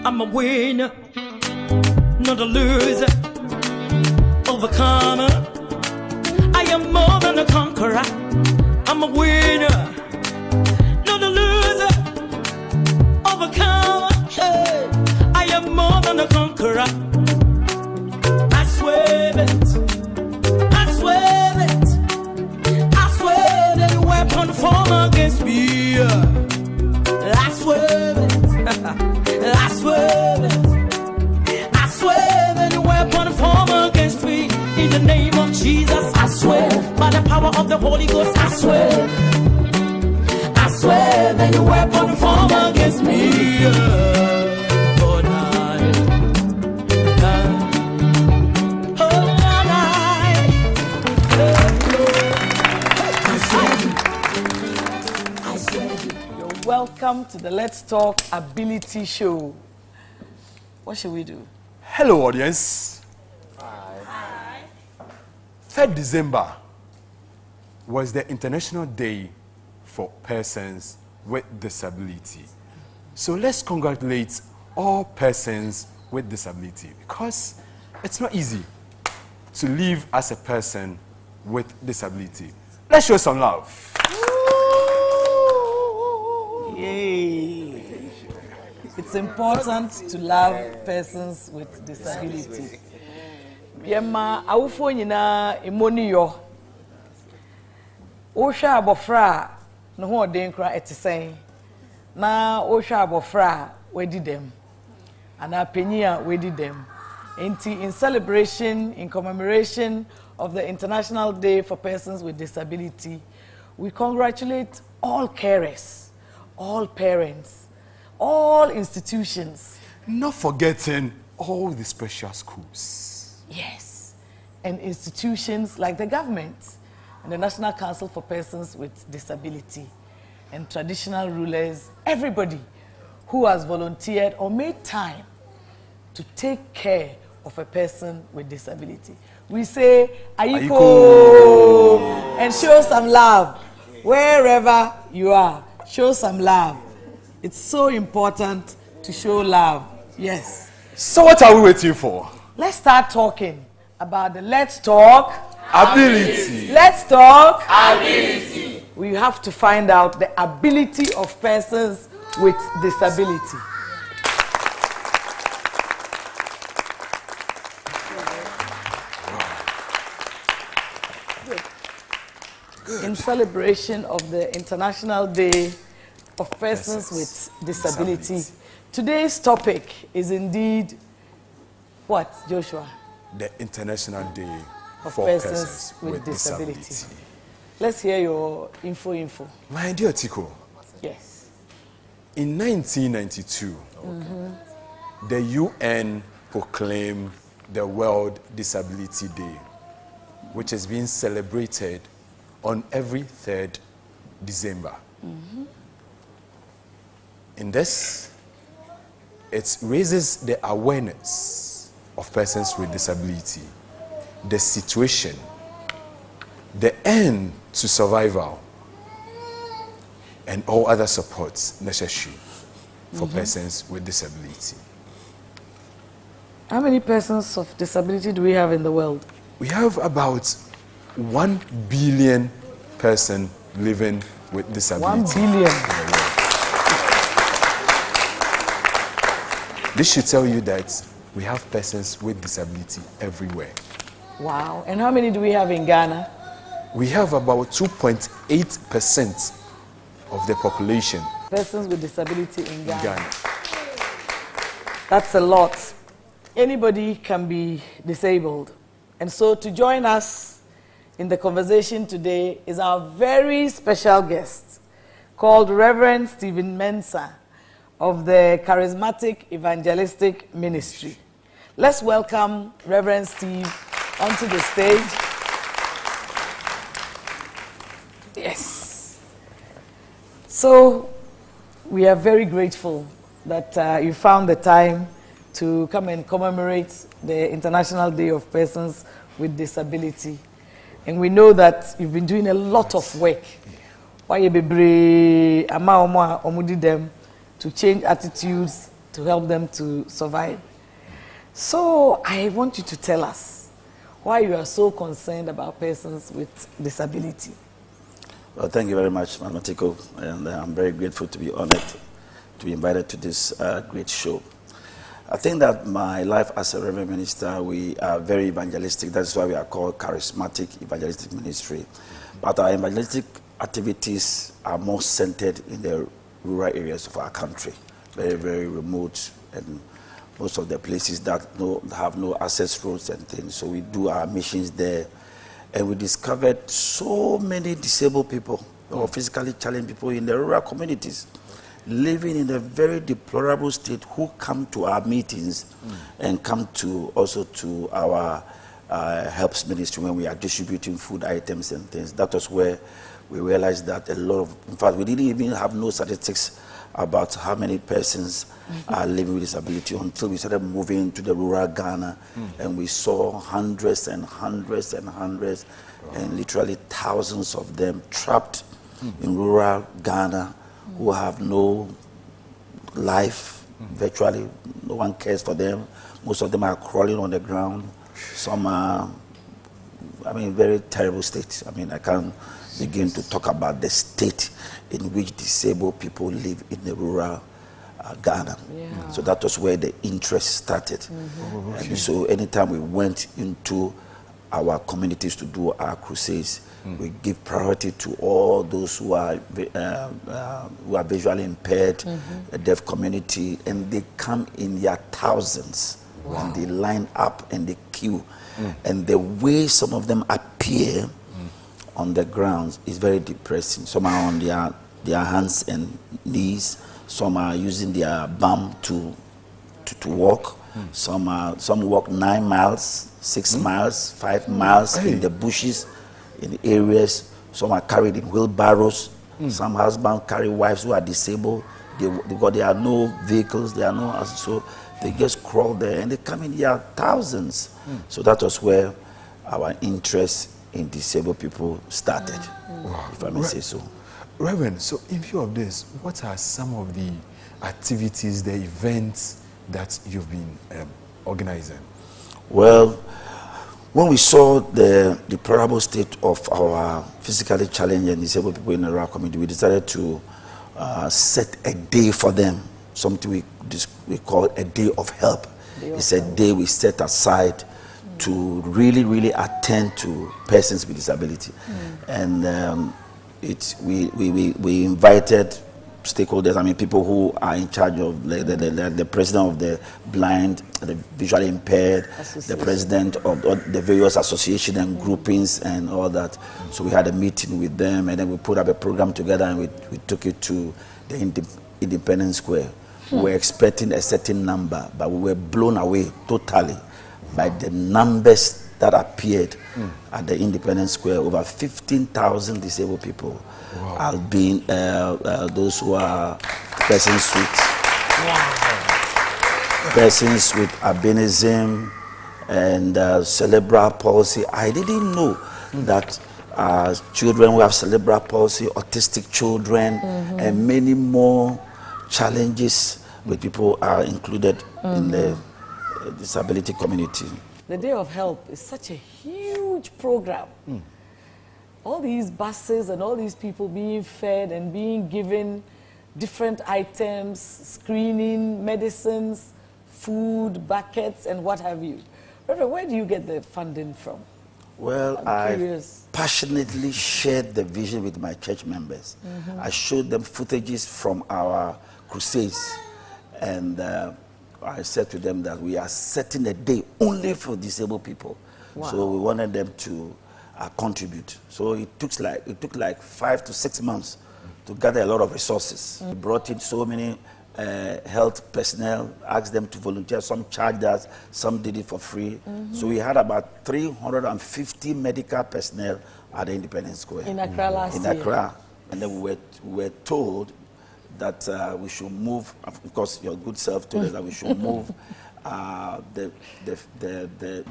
I'm a winner, not a loser, overcomer. I am more than a conqueror. I'm a winner, not a loser, overcomer. Hey, I am more than a conqueror. I swear it, I swear it, I swear that the weapon formed against me. I swear it. I swear that the weapon formed against me in the name of Jesus. I swear by the power of the Holy Ghost. I swear that the weapon formed against me. Welcome to the Let's Talk Ability Show. What should we do? Hello, audience. Hi. 3rd December was the International Day for Persons with Disability. So let's congratulate all persons with disability, because it's not easy to live as a person with disability. Let's show some love. Yay. It's important to love persons with disability. Yema awufo nyina emoni yo. O hwa abofra no ho den kra etesen. Na o hwa abofra wedi dem. Ana panyi a wedi dem. Enti in celebration, in commemoration of the International Day for Persons with Disability, we congratulate all carers, all parents, all institutions. Not forgetting all the special schools. Yes, and institutions like the government and the National Council for Persons with Disability and traditional rulers, everybody who has volunteered or made time to take care of a person with disability. We say, Otiko, and show some love wherever you are. Show some love. It's so important to show love. Yes. So what are we waiting for? Let's start talking about the Let's Talk Ability. Let's talk Ability. We have to find out the ability of persons with disability. In celebration of the International Day of Persons with Disability. Today's topic is indeed what, Joshua? The International Day Of for Persons with Disability. Let's hear your info. My dear Otiko, Yes. in 1992, the UN proclaimed the World Disability Day, which is being celebrated on every 3rd December. In this, it raises the awareness of persons with disability, the situation, the end to survival, and all other supports necessary for persons with disability. How many persons of disability do we have in the world? We have about 1 billion person living with disability. 1 billion. This should tell you that we have persons with disability everywhere. Wow. And how many do we have in Ghana? We have about 2.8% of the population Persons with disability in in Ghana. Ghana. That's a lot. Anybody can be disabled. And so to join us in the conversation today is our very special guest called Reverend Stephen Mensah of the Charismatic Evangelistic Ministry. Let's welcome Reverend Steve onto the stage. Yes. So we are very grateful that you found the time to come and commemorate the International Day of Persons with Disability. And we know that you've been doing a lot of work. Why you be brave, ama omo a omo di them to change attitudes to help them to survive. So I want you to tell us why you are so concerned about persons with disability. Well, thank you very much, Madam Otiko, and I'm very grateful to be honored to be invited to this great show. I think that my life as a Reverend Minister, we are very evangelistic. That's why we are called Charismatic Evangelistic Ministry. But our evangelistic activities are more centered in the rural areas of our country, very, very remote, and most of the places that have no access roads and things. So we do our missions there, and we discovered so many disabled people or physically challenged people in the rural communities living in a very deplorable state who come to our meetings and come to also to our helps ministry when we are distributing food items and things. That was where we realized that a lot of, in fact, we didn't even have no statistics about how many persons are living with disability until we started moving to the rural Ghana, and we saw hundreds and hundreds and hundreds and literally thousands of them trapped in rural Ghana who have no life, virtually no one cares for them. Most of them are crawling on the ground. Some are, very terrible state. I can't begin to talk about the state in which disabled people live in the rural Ghana. Yeah. So that was where the interest started. And so anytime we went into our communities to do our crusades, we give priority to all those who are visually impaired, the deaf community, and they come in their thousands. Wow. And they line up and they queue. And the way some of them appear on the ground is very depressing. Some are on their hands and knees. Some are using their bum to walk. Some walk 9 miles, 6 miles, 5 miles in the bushes, in the areas. Some are carried in wheelbarrows. Some husbands carry wives who are disabled. There are no vehicles, there are no, so they just crawl there and they come in their thousands. So that was where our interest in disabled people started, if I may say so. Reverend, so in view of this, what are some of the activities, the events that you've been organizing? Well, when we saw the deplorable state of our physically challenged and disabled people in the rural community, we decided to set a day for them, something we call a day of help. It's a day we set aside to really, really attend to persons with disability. And we invited stakeholders, people who are in charge of the president of the blind, the visually impaired, the president of the various associations and groupings and all that. So we had a meeting with them, and then we put up a program together, and we took it to the Independence Square. We were expecting a certain number, but we were blown away totally by the numbers that appeared at the Independence Square. Over 15,000 disabled people are being those who are persons with albinism and cerebral palsy. I didn't know that children who have cerebral palsy, autistic children, and many more challenges with people are included in the disability community. The Day of Help is such a huge program. All these buses and all these people being fed and being given different items, screening, medicines, food, buckets, and what have you. Reverend, where do you get the funding from? Well, I passionately shared the vision with my church members. I showed them footages from our crusades, and I said to them that we are setting a day only for disabled people. So we wanted them to contribute. So it took like 5 to 6 months to gather a lot of resources. We brought in so many health personnel, asked them to volunteer. Some charged us, some did it for free. So we had about 350 medical personnel at the Independence Square. In Accra last year. In Accra. And then we were told that we should move, of course your good self told us that we should move the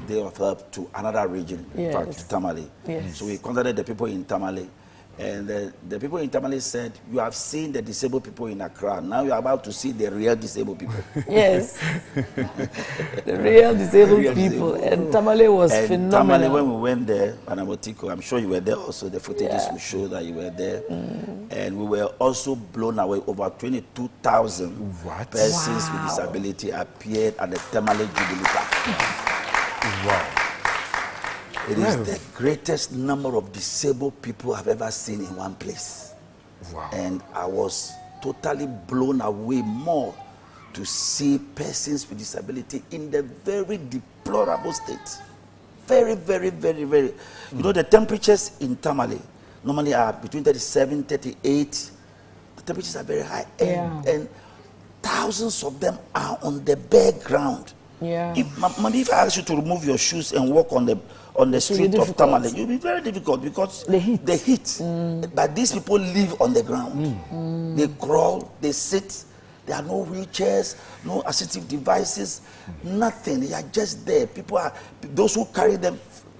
Day of Help to another region, in fact to Tamale. So we contacted the people in Tamale, And the people in Tamale said, you have seen the disabled people in Accra. Now you are about to see the real disabled people. Yes. The real disabled people. And Tamale was phenomenal. Tamale, when we went there, and Otiko, I'm sure you were there also. The footages will show that you were there. And we were also blown away. Over 22,000 persons with disability appeared at the Tamale Jubilee Park. Wow. It is the greatest number of disabled people I've ever seen in one place. Wow. And I was totally blown away more to see persons with disability in the very deplorable state. Very, very, very, very. You know, the temperatures in Tamale normally are between 37, 38. The temperatures are very high. And thousands of them are on the bare ground. Yeah. If I ask you to remove your shoes and walk on the street of Tamale, it will be very difficult because the heat. But these people live on the ground. They crawl, they sit. There are no wheelchairs, no assistive devices, nothing. They are just there. Those who carry them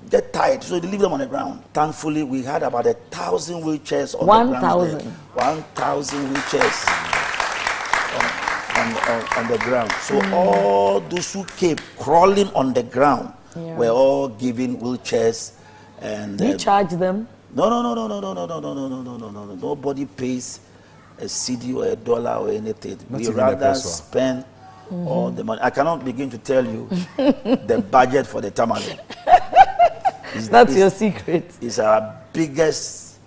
get tired, so they leave them on the ground. Thankfully, we had about 1,000 wheelchairs on the ground. 1,000? 1,000 wheelchairs. On the ground. So all those who came crawling on the ground were all given wheelchairs. And you charge them? No. Nobody pays a CD or a dollar or anything. We rather spend all the money. I cannot begin to tell you the budget for the Tamale. That's your secret. It's our biggest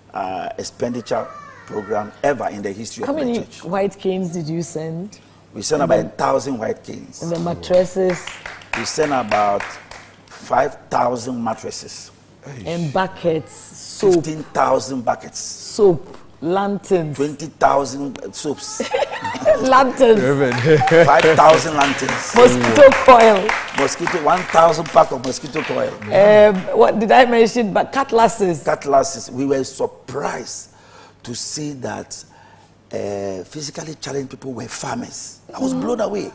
expenditure program ever in the history of the church. How many white canes did you send? We sent about 1,000 white canes. And the mattresses? We sent about 5,000 mattresses. And buckets, soap. 15,000 buckets. Soap, lanterns. 20,000 soaps. Lanterns. 5,000 lanterns. Mosquito coil. 1,000 pack of mosquito coil. What did I mention? But cutlasses. Cutlasses. We were surprised to see that physically challenged people were farmers. I was blown away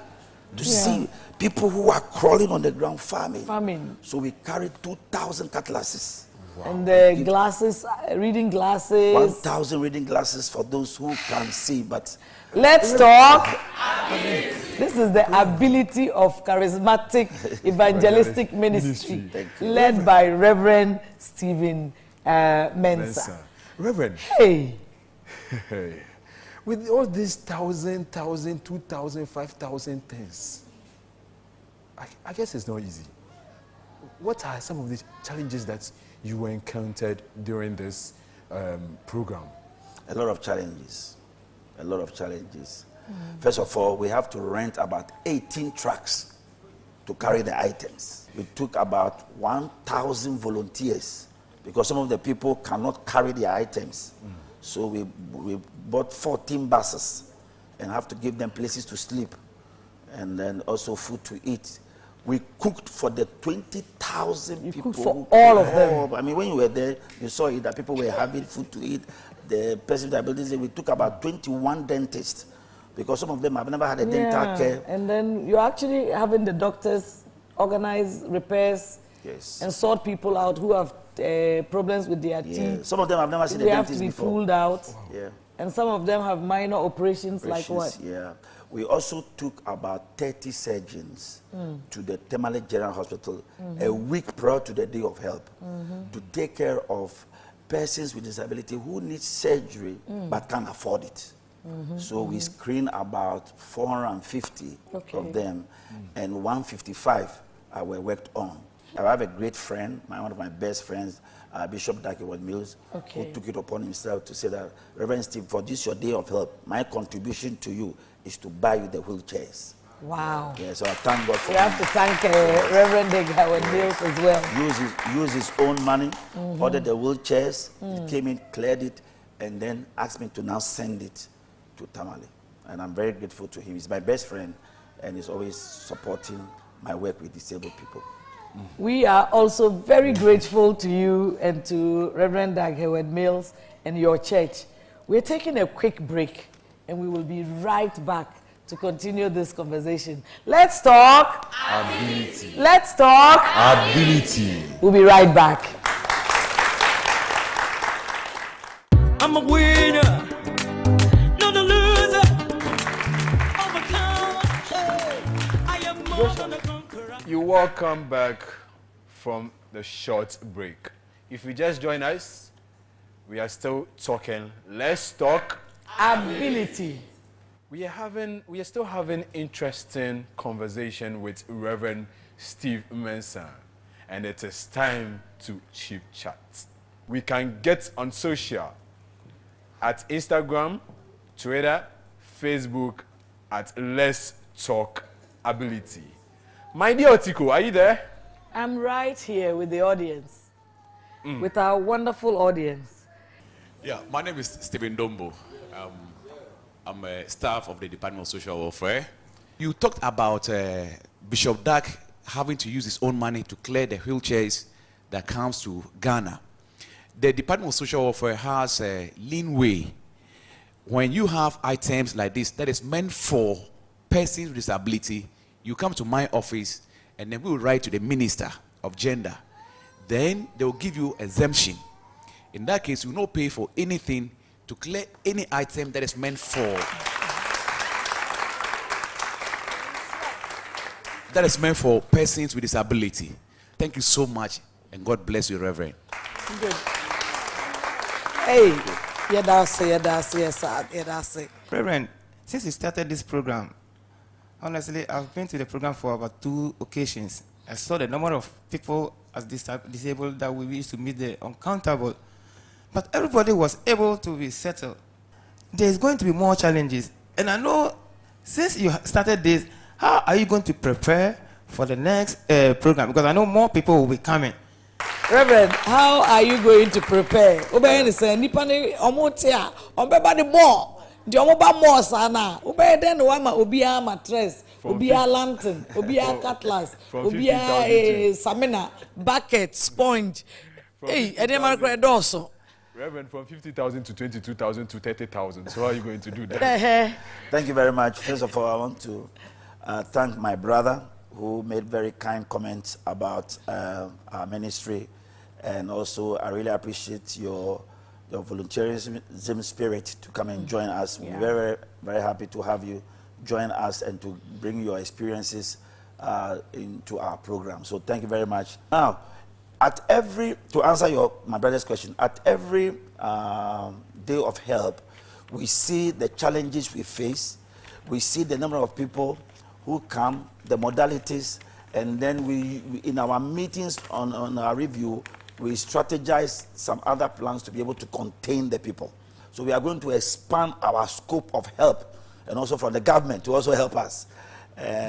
to see people who are crawling on the ground farming. So we carried 2,000 cutlasses. Wow. And the glasses, reading glasses. 1,000 reading glasses for those who can see. But let's talk. This is the ability of charismatic evangelistic ministry led by Reverend Stephen Mensah. Reverend. Hey. With all these 1,000, 2,000, 5,000 things, I guess it's not easy. What are some of the challenges that you encountered during this program? A lot of challenges. First of all, we have to rent about 18 trucks to carry the items. We took about 1,000 volunteers because some of the people cannot carry their items. So we bought 14 buses and have to give them places to sleep and then also food to eat. We cooked for the 20,000 people. Cooked for all of them. I mean, when you were there, you saw it, that people were having food to eat. The person with disabilities, we took about 21 dentists because some of them have never had a dental care. And then you're actually having the doctors organize repairs and sort people out who have problems with their teeth. Some of them have never seen a dentist before. They have to be pulled out. Yeah. And some of them have minor operations like what? Yeah. We also took about 30 surgeons to the Tamale General Hospital a week prior to the Day of Help to take care of persons with disability who need surgery but can't afford it. So we screened about 450 of them and 155 were worked on. I have a great friend, one of my best friends, Bishop Dake Mills, who took it upon himself to say that, Reverend Steve, for this your Day of Help, my contribution to you is to buy you the wheelchairs. Wow. Yeah, so I thank God for We have to thank Reverend Dake Mills as well. Use his own money, ordered the wheelchairs, he came in, cleared it, and then asked me to now send it to Tamale. And I'm very grateful to him. He's my best friend, and he's always supporting my work with disabled people. We are also very grateful to you and to Reverend Dake Mills and your church. We're taking a quick break and we will be right back to continue this conversation. Let's talk ability. Let's talk ability. We'll be right back. You're welcome back from the short break. If you just join us, we are still talking. Let's talk ability. We are still having interesting conversation with Reverend Steve Mensah, and it is time to Chit Chat. We can get on social at Instagram, Twitter, Facebook at Let's Talk Ability. My dear Otiko, are you there? I'm right here with the audience, with our wonderful audience. Yeah, my name is Stephen Dombo. I'm a staff of the Department of Social Welfare. You talked about Bishop Dak having to use his own money to clear the wheelchairs that comes to Ghana. The Department of Social Welfare has a leeway. When you have items like this that is meant for persons with disability, you come to my office and then we will write to the Minister of Gender. Then they will give you exemption. In that case, you will not pay for anything to clear any item that is meant for persons with disability. Thank you so much, and God bless you, Reverend. Good. Hey, that's it. Reverend, since you started this program, honestly, I've been to the program for about 2 occasions. I saw the number of people as disabled that we used to meet the uncountable. But everybody was able to be settled. There's going to be more challenges. And I know, since you started this, how are you going to prepare for the next program? Because I know more people will be coming. Reverend, how are you going to prepare? Obey say nipane omotia, ombeba the more. The omoba more sana. Obey then wama obia mattress, obia lantern, obia cutlass, obia samina, bucket, sponge. Hey, edema also. Reverend, from 50,000 to 22,000 to 30,000. So how are you going to do that? Thank you very much. First of all, I want to thank my brother who made very kind comments about our ministry. And also, I really appreciate your volunteerism spirit to come and join us. We're very, very happy to have you join us and to bring your experiences into our program. So thank you very much. Now, to answer my brother's question, at every day of help, we see the challenges we face. We see the number of people who come, the modalities, and then we in our meetings on our review, we strategize some other plans to be able to contain the people. So we are going to expand our scope of help, and also from the government to also help us,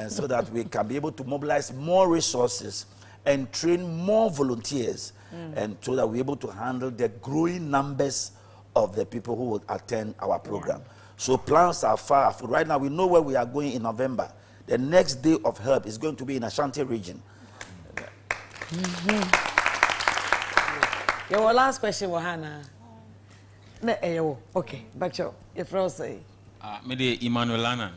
so that we can be able to mobilize more resources and train more volunteers, and so that we're able to handle the growing numbers of the people who will attend our program. So plans are far afoot. Right now, we know where we are going in November. The next day of help is going to be in Ashanti region. Your last question, Wahana. Okay, back to your first say. Me Emmanuel Lanan.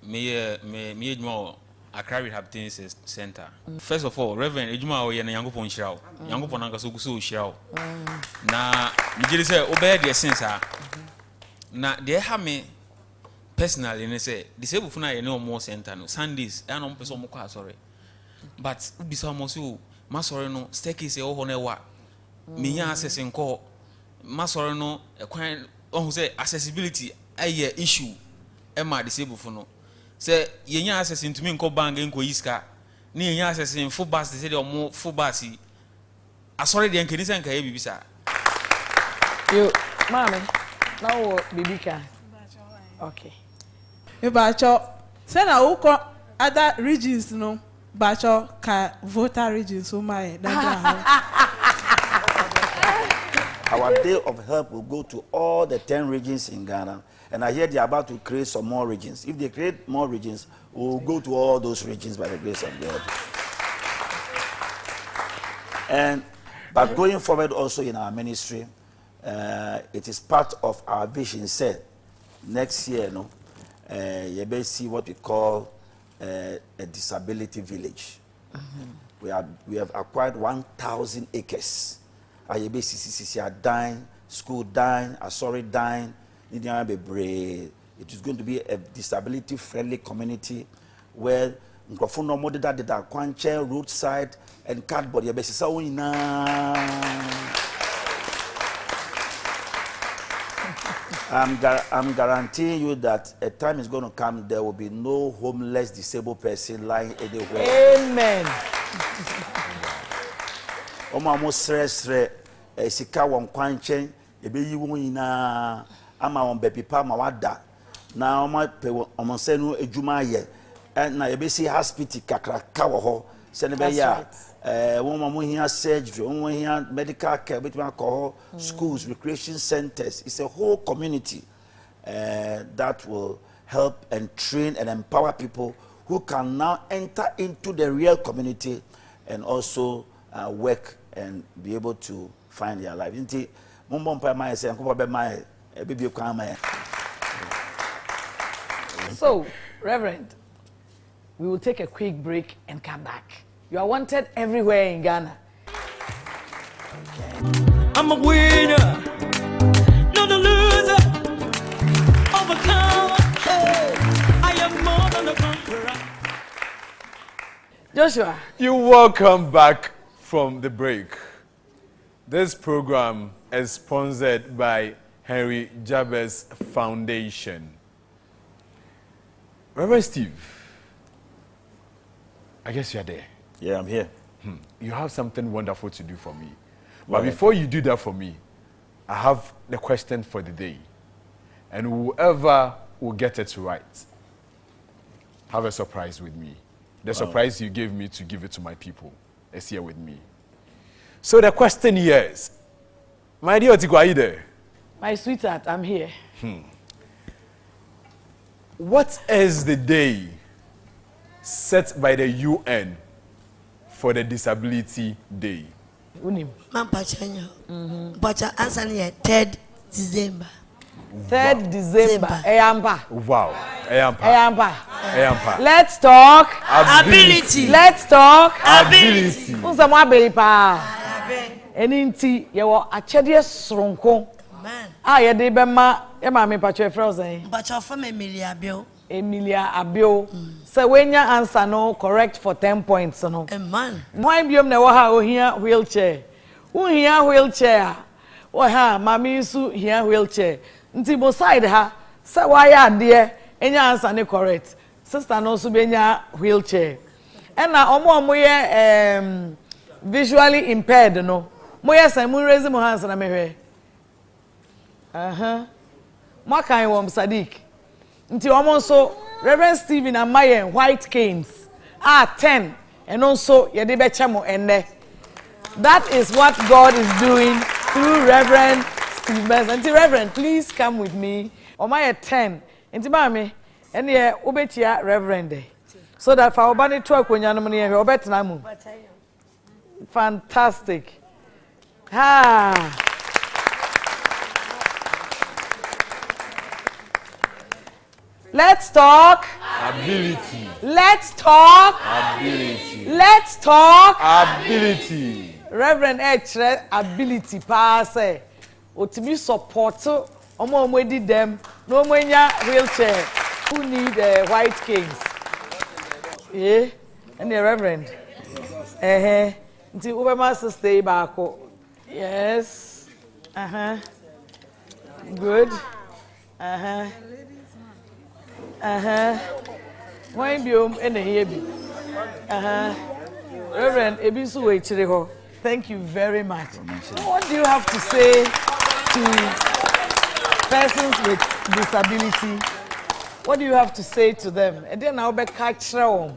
Me more Accra Rehabilitation Center. First of all, Reverend Ejuma oye na Yankopon Shirao. Yankopon anka so guso Shirao. Na me gele say obey the sense na they have me personally ne say disabled funa ye no more center no Sundays and on person mo kwa sorry. But ubisa mo so ma sorry no staircase e ho na wa. Me nya access nko ma sorry no e kwan on say accessibility aye issue e ma disabled funo. Say yenya access into me nko bang nko yiska ni yenya access in full bus say the more full bus asori de nkeni se nka ye bibisa you mama now bibika okay e bacho say na uko other regions no bacho ka voter regions so my Our day of help will go to all the 10 regions in Ghana. And I hear they're about to create some more regions. If they create more regions, we'll go to all those regions by the grace of God. But going forward also in our ministry, it is part of our vision said next year, you may see what we call a disability village. We have acquired 1,000 acres. IABCCC are dying, school dying, Asori dying. It is going to be a disability-friendly community where Microphone no more that the quanche roadside and cardboard. You best say I'm guaranteeing you that a time is going to come there will be no homeless disabled person lying anywhere. Amen. Almost stress sika won kwanchen ebe yi won ina ama won baby pa ma wada na omo pe omo se no adwuma ye na ebe si hospital kakraka wo ho se ne be ya won mo hia surgery won hia medical care between call schools, recreation centers. It's a whole community that will help and train and empower people who can now enter into the real community and also work and be able to find their life. So, Reverend, we will take a quick break and come back. You are wanted everywhere in Ghana. I'm a winner, not a loser. Overcomer, I am more than a conqueror. Joshua. You're welcome back from the break. This program is sponsored by Henry Djaba's Foundation. Reverend Steve, I guess you're there. Yeah, I'm here. You have something wonderful to do for me. But before you do that for me, I have the question for the day. And whoever will get it right, have a surprise with me. The surprise you gave me to give it to my people is here with me. So the question here is, my dear Otiko, are you there? My sweetheart, I'm here. What is the day set by the UN for the Disability Day? Unim. Mampachanyo. Bacha answer here 3rd December. 3rd December. Eyampa. Wow. Eyampa. Eyampa. Eyampa. Let's talk Ability. Let's talk Ability. Unsamu abelipa. Eninti yewo achede sronko. Man. Yede bema e ma me pacho efrozen. Bacha from Emilia Bio. Emilia Abio. So when your answer no correct for 10 points no. Man. Why biom na wo ha o hia wheelchair. Wo hia wheelchair. Wo ha mami su hia wheelchair. Nti bo side ha say why ade enya answer ne correct. Sister no so benya wheelchair. And na omo ye visually impaired no. Mo ye say mo raise mo hands na mehwe. Mo kan wo Sadiq. Nti omo so Reverend Stephen and Mayen white canes 10 and also yede beche mo enne. That is what God is doing through Reverend Stephen. Nti Reverend, please come with me. Omaye 10. Nti mami ene obetia Reverend so that for obani to akonya no ne ye obetena mu. Fantastic. Let's talk ability. Let's talk Ability. Let's talk Ability. Reverend H ability pass otimi support omo edi dem no omonya wheelchair who need white canes. And the Reverend nti ube ma stay back. Yes. Good. Why biom ene here bi. Reverend Ebisu Wechire. Thank you very much. What do you have to say to persons with disability? What do you have to say to them? And then I'll be catching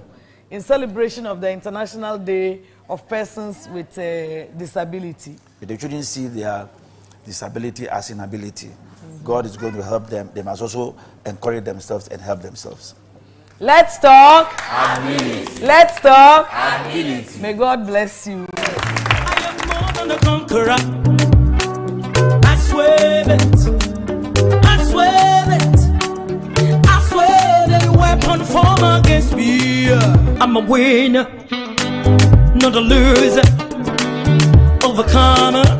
in celebration of the International Day of Persons with Disability. They shouldn't see their disability as inability. God is going to help them. They must also encourage themselves and help themselves. Let's talk Ability. Let's talk Ability. May God bless you. I am more than a conqueror. I swear it. I swear it. I swear that weapon form against me. I'm a winner, not a loser. Overcomer.